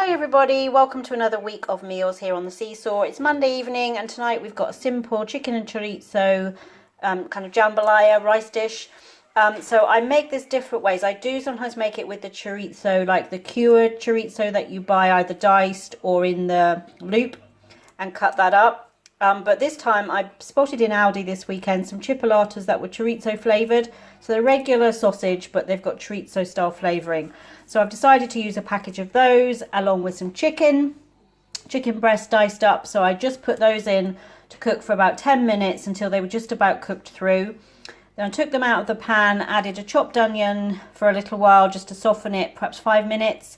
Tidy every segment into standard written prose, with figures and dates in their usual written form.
Hi everybody, welcome to another week of meals here on the SeeSaw. It's Monday evening and tonight we've got a simple chicken and chorizo kind of jambalaya rice dish. So I make this different ways. I do sometimes make it with the chorizo, like the cured chorizo that you buy either diced or in the loop, and cut that up. But this time I spotted in Aldi this weekend some chipolatas that were chorizo flavoured. So they're regular sausage, but they've got chorizo style flavouring. So I've decided to use a package of those along with some chicken breast diced up. So I just put those in to cook for about 10 minutes until they were just about cooked through. Then I took them out of the pan, added a chopped onion for a little while just to soften it, perhaps 5 minutes,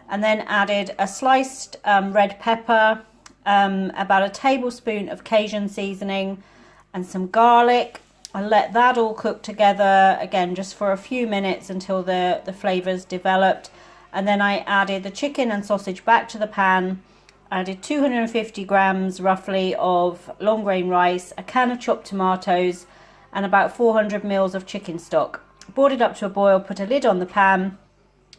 and then added a sliced red pepper, about a tablespoon of Cajun seasoning and some garlic. I let that all cook together again just for a few minutes until the flavours developed, and then I added the chicken and sausage back to the pan. I added 250 grams roughly of long grain rice, a can of chopped tomatoes and about 400 mils of chicken stock. Brought it up to a boil, put a lid on the pan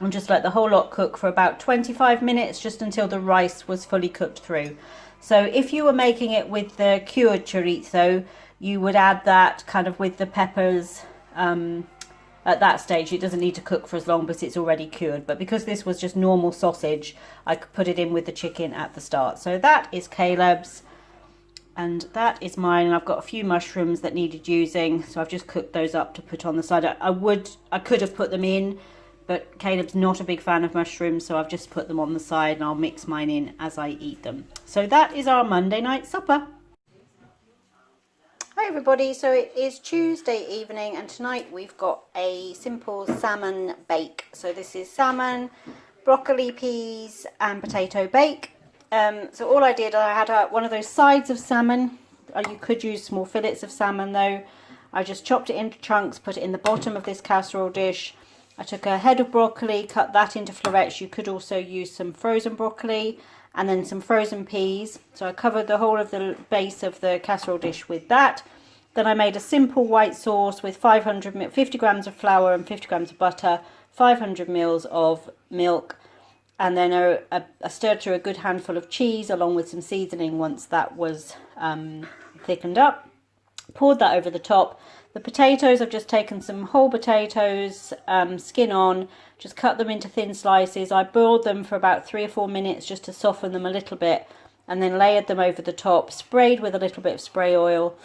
and just let the whole lot cook for about 25 minutes, just until the rice was fully cooked through. So if you were making it with the cured chorizo, you would add that kind of with the peppers at that stage. It doesn't need to cook for as long because it's already cured. But because this was just normal sausage, I could put it in with the chicken at the start. So that is Caleb's and that is mine. And I've got a few mushrooms that needed using, so I've just cooked those up to put on the side. I could have put them in, but Caleb's not a big fan of mushrooms, so I've just put them on the side and I'll mix mine in as I eat them. So that is our Monday night supper. Hi everybody, so it is Tuesday evening and tonight we've got a simple salmon bake. So this is salmon, broccoli, peas and potato bake. So all I did, I had one of those sides of salmon. You could use small fillets of salmon though. I just chopped it into chunks, put it in the bottom of this casserole dish. I took a head of broccoli, cut that into florets. You could also use some frozen broccoli and then some frozen peas. So I covered the whole of the base of the casserole dish with that. Then I made a simple white sauce with 50 grams of flour and 50 grams of butter, 500 mils of milk, and then I stirred through a good handful of cheese along with some seasoning once that was thickened up. Poured that over the top. The potatoes, I've just taken some whole potatoes, skin on, just cut them into thin slices. I boiled them for about 3 or 4 minutes just to soften them a little bit, and then layered them over the top, sprayed with a little bit of spray oil,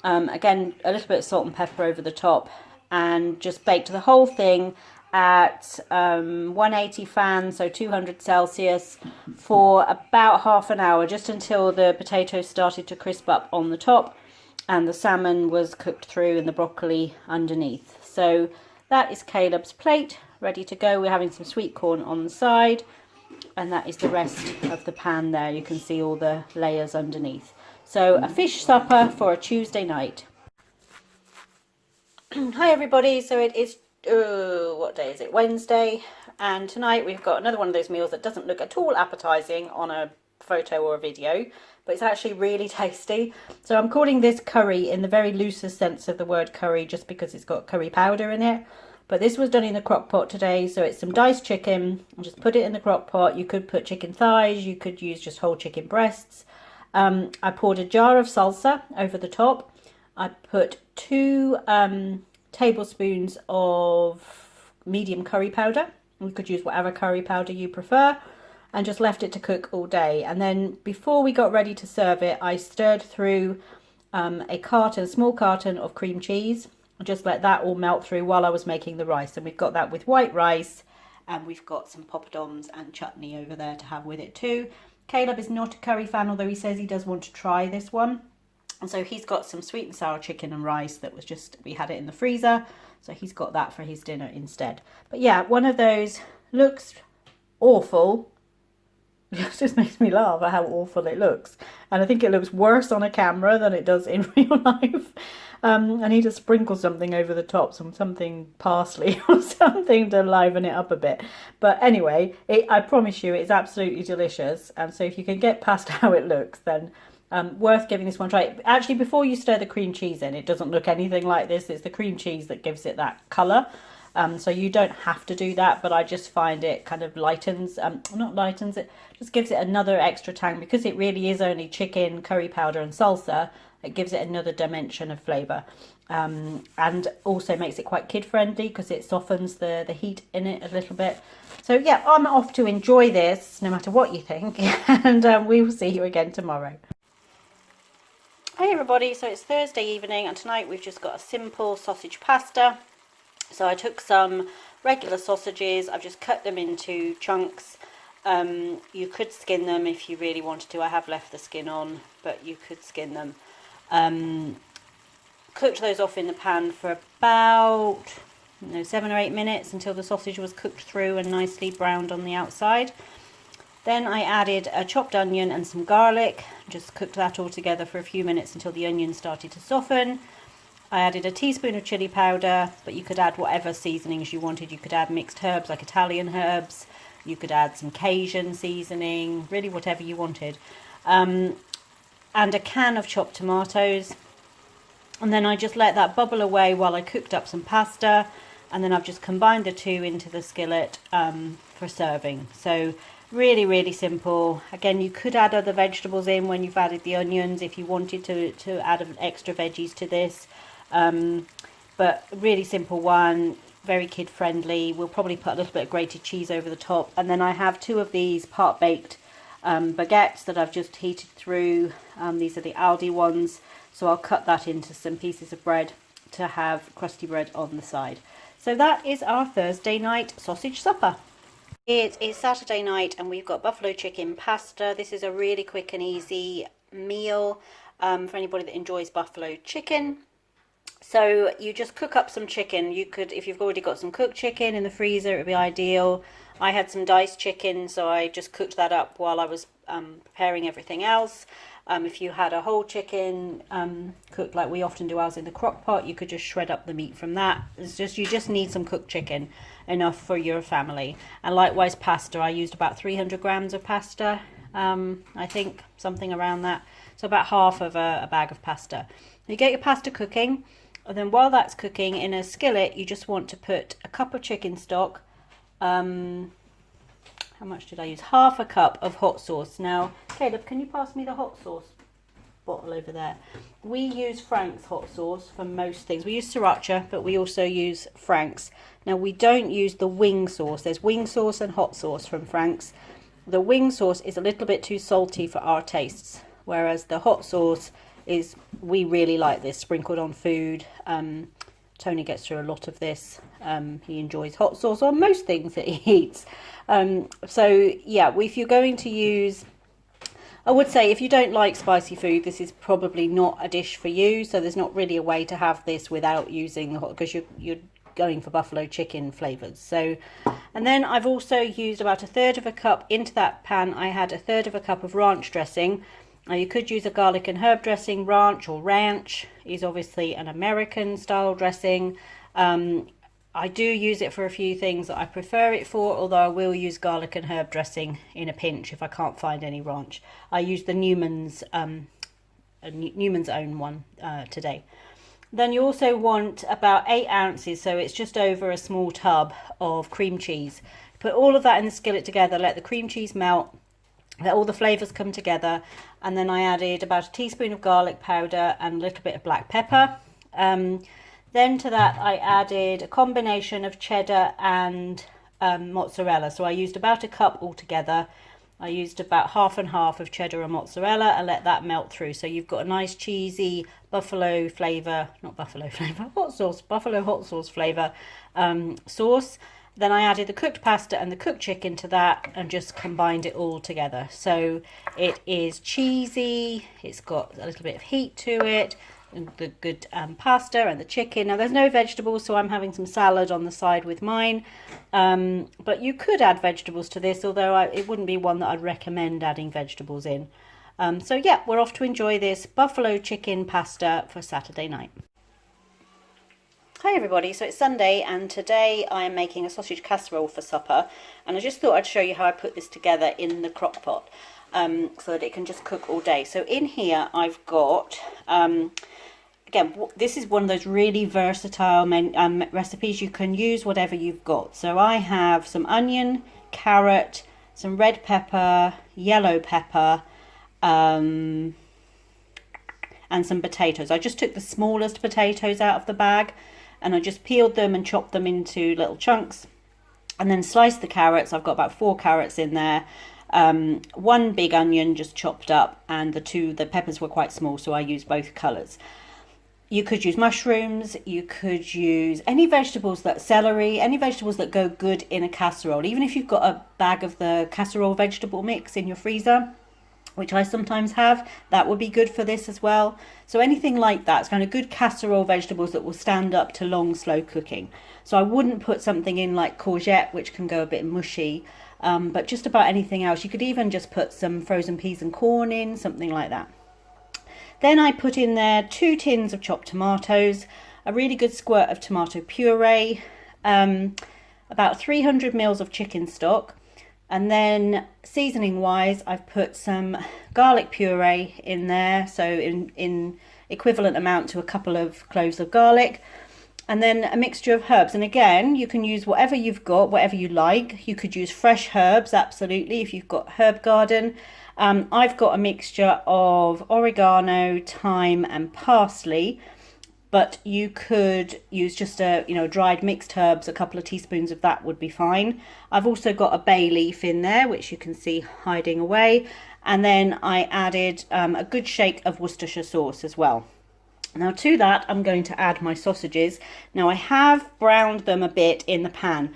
again a little bit of salt and pepper over the top, and just baked the whole thing at 180 fan, so 200 Celsius, for about half an hour, just until the potatoes started to crisp up on the top and the salmon was cooked through and the broccoli underneath. So that is Caleb's plate, ready to go. We're having some sweet corn on the side, and that is the rest of the pan there. You can see all the layers underneath. So a fish supper for a Tuesday night. Hi everybody, so it is, what day is it? Wednesday, and tonight we've got another one of those meals that doesn't look at all appetizing on a photo or a video, but it's actually really tasty. So I'm calling this curry in the very loosest sense of the word curry, just because it's got curry powder in it. But this was done in the crock pot today, so it's some diced chicken. I just put it in the crock pot. You could put chicken thighs, you could use just whole chicken breasts. I poured a jar of salsa over the top. I put 2 tablespoons of medium curry powder. You could use whatever curry powder you prefer, and just left it to cook all day. And then before we got ready to serve it, I stirred through a small carton of cream cheese. Just let that all melt through while I was making the rice. And we've got that with white rice, and we've got some poppadoms and chutney over there to have with it too. Caleb is not a curry fan, although he says he does want to try this one. And so he's got some sweet and sour chicken and rice that was we had it in the freezer. So he's got that for his dinner instead. But yeah, one of those looks awful. It just makes me laugh at how awful it looks. And I think it looks worse on a camera than it does in real life. I need to sprinkle something over the top, something parsley or something to liven it up a bit. But anyway, I promise you it's absolutely delicious. And so if you can get past how it looks, then worth giving this one a try. Actually, before you stir the cream cheese in, it doesn't look anything like this. It's the cream cheese that gives it that colour. So you don't have to do that, but I just find it kind of lightens, not lightens, it just gives it another extra tang, because it really is only chicken, curry powder and salsa. It gives it another dimension of flavour, and also makes it quite kid friendly because it softens the heat in it a little bit. So yeah, I'm off to enjoy this no matter what you think, and we will see you again tomorrow. Hey everybody, so it's Thursday evening and tonight we've just got a simple sausage pasta. So I took some regular sausages, I've just cut them into chunks. You could skin them if you really wanted to. I have left the skin on, but you could skin them. Cooked those off in the pan for about 7 or 8 minutes until the sausage was cooked through and nicely browned on the outside. Then I added a chopped onion and some garlic, just cooked that all together for a few minutes until the onion started to soften. I added a teaspoon of chili powder, but you could add whatever seasonings you wanted. You could add mixed herbs like Italian herbs, you could add some Cajun seasoning, really whatever you wanted. And a can of chopped tomatoes. And then I just let that bubble away while I cooked up some pasta, and then I've just combined the two into the skillet for serving. So really simple. Again, you could add other vegetables in when you've added the onions if you wanted to add extra veggies to this, but really simple one, very kid friendly. We'll probably put a little bit of grated cheese over the top, and then I have 2 of these part baked baguettes that I've just heated through. These are the Aldi ones, so I'll cut that into some pieces of bread to have crusty bread on the side. So that is our Thursday night sausage supper. It is Saturday night and we've got buffalo chicken pasta. This is a really quick and easy meal for anybody that enjoys buffalo chicken. So you just cook up some chicken. You could, if you've already got some cooked chicken in the freezer, it would be ideal. I had some diced chicken, so I just cooked that up while I was preparing everything else. If you had a whole chicken cooked like we often do ours in the crock pot, you could just shred up the meat from that. You just need some cooked chicken, enough for your family. And likewise pasta, I used about 300 grams of pasta, I think, something around that. So about half of a bag of pasta. You get your pasta cooking, and then while that's cooking in a skillet, you just want to put a cup of chicken stock. How much did I use? Half a cup of hot sauce. Now, Caleb, can you pass me the hot sauce bottle over there? We use Frank's hot sauce for most things. We use sriracha, but we also use Frank's. Now, we don't use the wing sauce. There's wing sauce and hot sauce from Frank's. The wing sauce is a little bit too salty for our tastes, whereas the hot sauce is, we really like this sprinkled on food. Tony gets through a lot of this. He enjoys hot sauce on most things that he eats. So yeah, if you're going to use, I would say if you don't like spicy food, this is probably not a dish for you. So there's not really a way to have this without using the hot, because you're going for buffalo chicken flavors. So, and then I've also used about 1/3 of a cup into that pan. I had 1/3 of a cup of ranch dressing. Now you could use a garlic and herb dressing. Ranch is obviously an American style dressing. I do use it for a few things that I prefer it for, although I will use garlic and herb dressing in a pinch if I can't find any ranch. I use the Newman's Own one today. Then you also want about 8 ounces, so it's just over a small tub of cream cheese. Put all of that in the skillet together, let the cream cheese melt, let all the flavours come together, and then I added about a teaspoon of garlic powder and a little bit of black pepper. Then to that I added a combination of cheddar and mozzarella. So I used about a cup altogether. I used about half and half of cheddar and mozzarella and let that melt through. So you've got a nice cheesy buffalo flavour, hot sauce, buffalo hot sauce flavour sauce. Then I added the cooked pasta and the cooked chicken to that and just combined it all together. So it is cheesy, it's got a little bit of heat to it, and the good pasta and the chicken. Now there's no vegetables, so I'm having some salad on the side with mine. But you could add vegetables to this, although it wouldn't be one that I'd recommend adding vegetables in. So yeah, we're off to enjoy this buffalo chicken pasta for Saturday night. Hi everybody, so it's Sunday and today I am making a sausage casserole for supper, and I just thought I'd show you how I put this together in the crock pot so that it can just cook all day. So in here I've got again, this is one of those really versatile recipes. You can use whatever you've got. So I have some onion, carrot, some red pepper, yellow pepper, and some potatoes. I just took the smallest potatoes out of the bag and I just peeled them and chopped them into little chunks, and then sliced the carrots. I've got about 4 carrots in there. 1 big onion just chopped up, and the peppers were quite small, so I used both colours. You could use mushrooms, you could use any vegetables celery, any vegetables that go good in a casserole. Even if you've got a bag of the casserole vegetable mix in your freezer, which I sometimes have, that would be good for this as well. So anything like that, it's kind of good casserole vegetables that will stand up to long, slow cooking. So I wouldn't put something in like courgette, which can go a bit mushy, but just about anything else. You could even just put some frozen peas and corn in, something like that. Then I put in there 2 tins of chopped tomatoes, a really good squirt of tomato puree, about 300 mils of chicken stock, and then seasoning wise I've put some garlic puree in there, so in equivalent amount to a couple of cloves of garlic, and then a mixture of herbs. And again, you can use whatever you've got, whatever you like. You could use fresh herbs, absolutely, if you've got herb garden. I've got a mixture of oregano, thyme and parsley, but you could use just dried mixed herbs. A couple of teaspoons of that would be fine. I've also got a bay leaf in there, which you can see hiding away. And then I added a good shake of Worcestershire sauce as well. Now to that, I'm going to add my sausages. Now I have browned them a bit in the pan.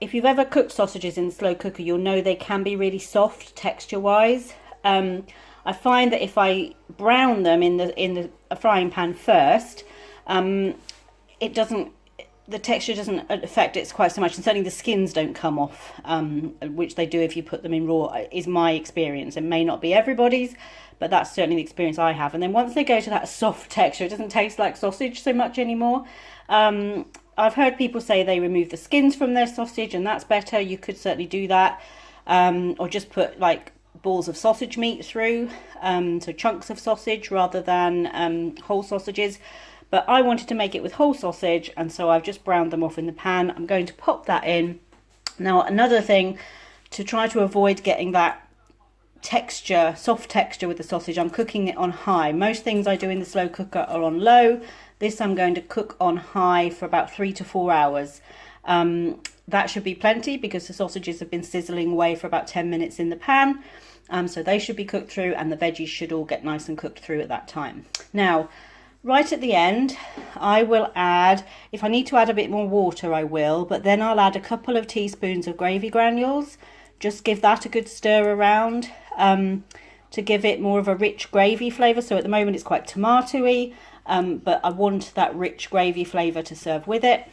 If you've ever cooked sausages in the slow cooker, you'll know they can be really soft texture wise. I find that if I brown them in the frying pan first, the texture doesn't affect it quite so much, and certainly the skins don't come off, which they do if you put them in raw, is my experience. It may not be everybody's, but that's certainly the experience I have. And then once they go to that soft texture, it doesn't taste like sausage so much anymore. I've heard people say they remove the skins from their sausage, and that's better. You could certainly do that, or just put like balls of sausage meat through, so chunks of sausage rather than whole sausages. But I wanted to make it with whole sausage, and so I've just browned them off in the pan. I'm going to pop that in. Now another thing, to try to avoid getting that texture, soft texture with the sausage, I'm cooking it on high. Most things I do in the slow cooker are on low. This I'm going to cook on high for about 3 to 4 hours. That should be plenty because the sausages have been sizzling away for about 10 minutes in the pan. So they should be cooked through, and the veggies should all get nice and cooked through at that time. Now, right at the end, I will add, if I need to add a bit more water, I will, but then I'll add a couple of teaspoons of gravy granules. Just give that a good stir around to give it more of a rich gravy flavour. So at the moment it's quite tomatoey, but I want that rich gravy flavour to serve with it.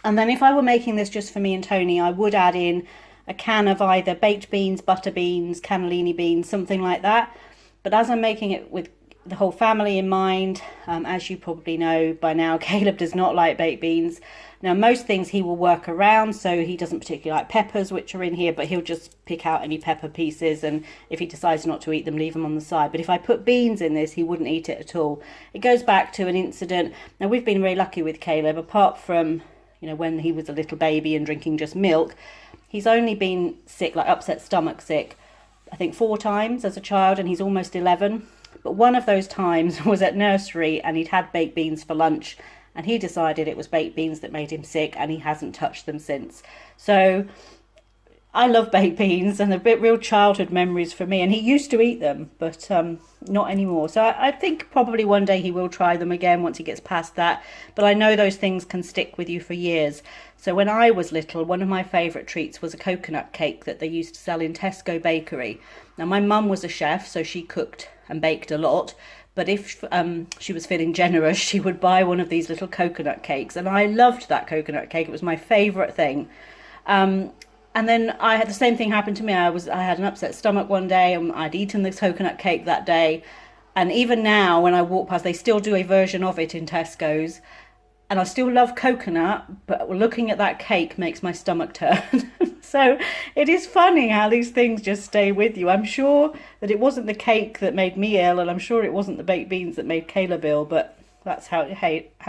And then if I were making this just for me and Tony, I would add in a can of either baked beans, butter beans, cannellini beans, something like that. But as I'm making it with the whole family in mind, as you probably know by now, Caleb does not like baked beans. Now most things he will work around, so he doesn't particularly like peppers, which are in here, but he'll just pick out any pepper pieces, and if he decides not to eat them, leave them on the side. But if I put beans in this, he wouldn't eat it at all. It goes back to an incident. Now we've been very lucky with Caleb, apart from when he was a little baby and drinking just milk, he's only been sick, like upset stomach sick, I think 4 times as a child, and he's almost 11. But one of those times was at nursery, and he'd had baked beans for lunch, and he decided it was baked beans that made him sick, and he hasn't touched them since. So I love baked beans, and they're a bit real childhood memories for me, and he used to eat them, but not anymore. So I think probably one day he will try them again once he gets past that, but I know those things can stick with you for years. So when I was little, one of my favourite treats was a coconut cake that they used to sell in Tesco bakery. Now my mum was a chef, so she cooked and baked a lot, but if she was feeling generous, she would buy one of these little coconut cakes, and I loved that coconut cake. It was my favourite thing. And then I had the same thing happen to me. I had an upset stomach one day, and I'd eaten this coconut cake that day. And even now, when I walk past, they still do a version of it in Tesco's. And I still love coconut, but looking at that cake makes my stomach turn. So it is funny how these things just stay with you. I'm sure that it wasn't the cake that made me ill, and I'm sure it wasn't the baked beans that made Caleb ill, but That's how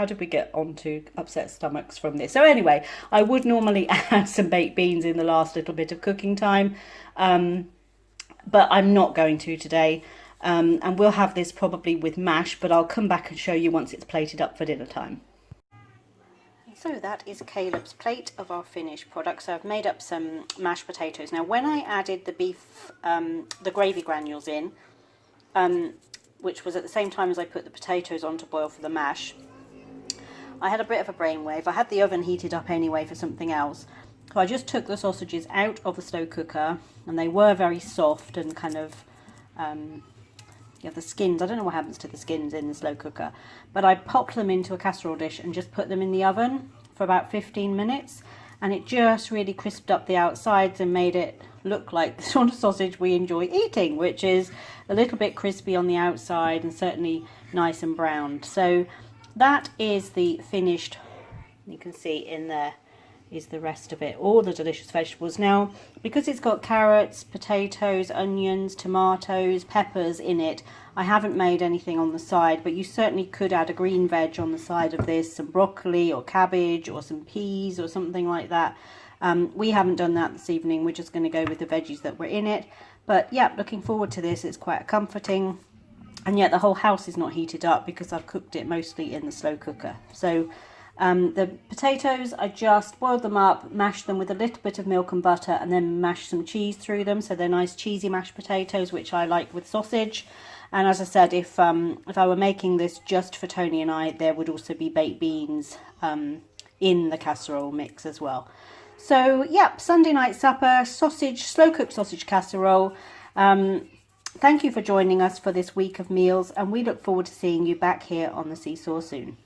did we get onto upset stomachs from this? So anyway, I would normally add some baked beans in the last little bit of cooking time, but I'm not going to today. And we'll have this probably with mash, but I'll come back and show you once it's plated up for dinner time. So that is Caleb's plate of our finished product. So I've made up some mashed potatoes. Now when I added the beef, the gravy granules in, which was at the same time as I put the potatoes on to boil for the mash, I had a bit of a brainwave. I had the oven heated up anyway for something else. So I just took the sausages out of the slow cooker, and they were very soft and kind of, the skins, I don't know what happens to the skins in the slow cooker, but I popped them into a casserole dish and just put them in the oven for about 15 minutes, and it just really crisped up the outsides and made it look like the sort of sausage we enjoy eating, which is a little bit crispy on the outside and certainly nice and browned. So that is the finished, you can see in there is the rest of it, all the delicious vegetables. Now, because it's got carrots, potatoes, onions, tomatoes, peppers in it, I haven't made anything on the side, but you certainly could add a green veg on the side of this, some broccoli or cabbage or some peas or something like that. We haven't done that this evening. We're just going to go with the veggies that were in it. But yeah, looking forward to this. It's quite comforting, and yet the whole house is not heated up because I've cooked it mostly in the slow cooker. So the potatoes, I just boiled them up, mashed them with a little bit of milk and butter, and then mashed some cheese through them. So they're nice cheesy mashed potatoes, which I like with sausage. And as I said, if I were making this just for Tony and I, there would also be baked beans in the casserole mix as well. So yeah, Sunday night supper, sausage, slow cooked sausage casserole. Thank you for joining us for this week of meals, and we look forward to seeing you back here on the SeeSaw soon.